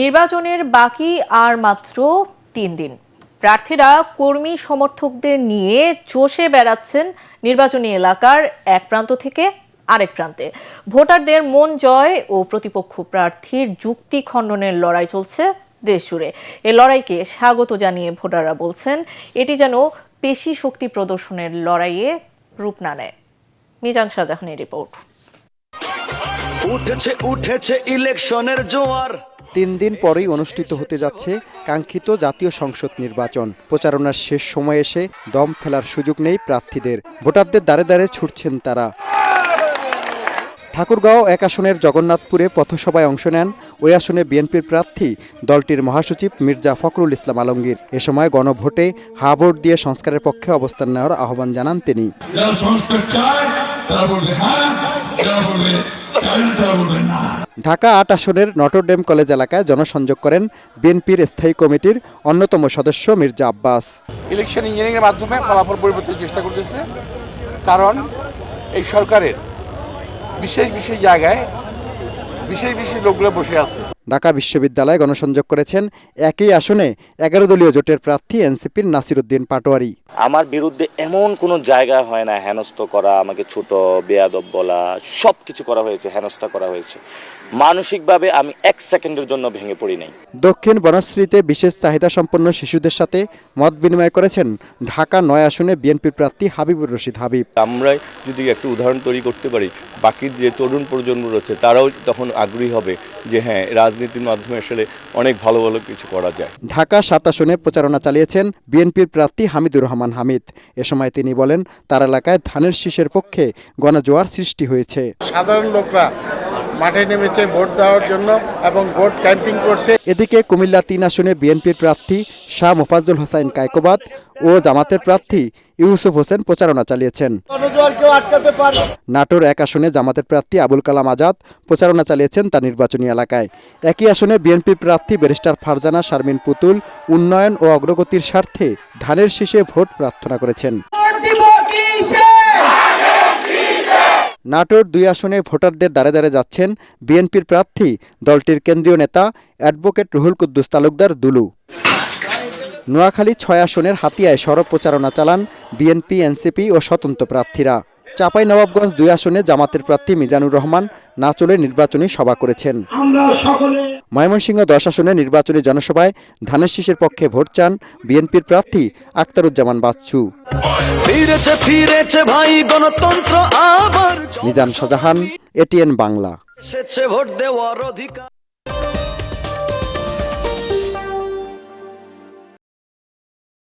নির্বাচনের বাকি আর মাত্র ৩ দিন। প্রার্থীরা কর্মী সমর্থকদের নিয়ে চষে বেড়াচ্ছেন নির্বাচনী এলাকার এক প্রান্ত থেকে আরেক প্রান্তে। ভোটারদের মন জয় ও প্রতিপক্ষ প্রার্থীর যুক্তি খণ্ডনের লড়াই চলছে দেশ জুড়ে। এ লড়াইকে স্বাগত জানিয়ে ভোটাররা বলছেন এটি যেন পেশি শক্তি প্রদর্শনের লড়াইয়ে রূপ না নেয়। মিজান শাহজাহানের রিপোর্ট। উঠেছে ইলেকশনের জোয়ার। ৩ দিন পরেই অনুষ্ঠিত হতে যাচ্ছে কাঙ্ক্ষিত জাতীয় সংসদ নির্বাচন। প্রচারণার শেষ সময়ে এসে দম ফেলার সুযোগ নেই প্রার্থীদের। ভোটারদের দ্বারে দ্বারে ছুটছেন তারা। ঠাকুরগাঁও ১ আসনের জগন্নাথপুরে পথসভায় অংশ নেন ওই আসনে বিএনপির প্রার্থী দলটির মহাসচিব মির্জা ফখরুল ইসলাম আলমগীর। এ সময় গণভোটে হা ভোট দিয়ে সংস্কারের পক্ষে অবস্থান নেওয়ার আহ্বান জানান তিনি। ঢাকা ৮ আসনের নটরডেম কলেজ এলাকায় জনসংযোগ করেন বিএনপির স্থায়ী কমিটির অন্যতম সদস্য মির্জা আব্বাস। ইলেকশন ইঞ্জিনিয়ারিং এর মাধ্যমে ফলাফল পরিবর্তনের চেষ্টা করতেছে, কারণ এই সরকারের বিশেষ বিশেষ জায়গায় বিশেষ লোকগুলো বসে আছে। ঢাকা বিশ্ববিদ্যালয়ে গণসংযোগ করেছেন একই আসনে ১১ দলীয় জোটের প্রার্থী এনসিপির নাসিরউদ্দিন পাটোয়ারি। আমার বিরুদ্ধে এমন কোনো জায়গা হয় না হেনস্থ করা, আমাকে ছোট বেয়াদব বলা, সব কিছু করা হয়েছে, হেনস্থা করা হয়েছে। মানসিকভাবে আমি ১ সেকেন্ডের জন্য ভেঙে পড়ি নাই। দক্ষিণ বনশ্রীতে বিশেষ চাহিদা সম্পন্ন শিশুদের সাথে মত বিনিময় করেছেন ঢাকা ৯ আসনে বিএনপির প্রার্থী হাবিবুর রশিদ হাবিব। আমরা যদি একটা উদাহরণ তৈরি করতে পারি, বাকি যে তরুণ প্রজন্ম রয়েছে তারাও তখন আগ্রহী হবে যে হ্যাঁ, রাজনীতির মাধ্যমে আসলে অনেক ভালো ভালো কিছু করা যায়। ঢাকা ৭ আসনে প্রচারণা চালিয়েছেন বিএনপির প্রার্থী হামিদুর রহমান হামিদ। এ সময় তিনি বলেন তার এলাকায় ধানের শীষের পক্ষে গণজোয়ার সৃষ্টি হয়েছে। সাধারণ লোকরা মাঠে নেমেছে ভোট দেওয়ার জন্য এবং ভোট ক্যাম্পিং করছে। এদিকে কুমিল্লা ৩ আসনে বিএনপির প্রার্থী শাহ মোফাজ্জল হোসাইন কায়কোবাদ ও জামাতের প্রার্থী ইউসুফ হোসেন প্রচারণা চালিয়েছেন। নাটোর ১ আসনে জামাতের প্রার্থী আবুল কালাম আজাদ প্রচারণা চালিয়েছেন তার নির্বাচনী এলাকায়। একই আসনে বিএনপির প্রার্থী ব্যারিস্টার ফারজানা শারমিন পুতুল উন্নয়ন ও অগ্রগতির স্বার্থে ধানের শীষে ভোট প্রার্থনা করেছেন। নাটোর ২ আসনে ভোটারদের দ্বারে দ্বারে যাচ্ছেন বিএনপির প্রার্থী দলটির কেন্দ্রীয় নেতা অ্যাডভোকেট রুহুল কুদ্দুস তালুকদার দুলু। নোয়াখালী ৬ আসনের হাতিয়ায় সরব প্রচারণা চালান বিএনপি, এনসিপি ও স্বতন্ত্র প্রার্থীরা। চাঁপাইনবাবগঞ্জ ২ আসনে জামাতের প্রার্থী মিজানুর রহমান নাচলে নির্বাচনী সভা করেছেন। ময়মনসিংহ ১০ আসনে নির্বাচনী জনসভায় ধানের শীষের পক্ষে ভোট চান বিএনপির প্রার্থী আখতারুজ্জামান বাচ্চু। মিজান শাহজাহান, এটিএন বাংলা।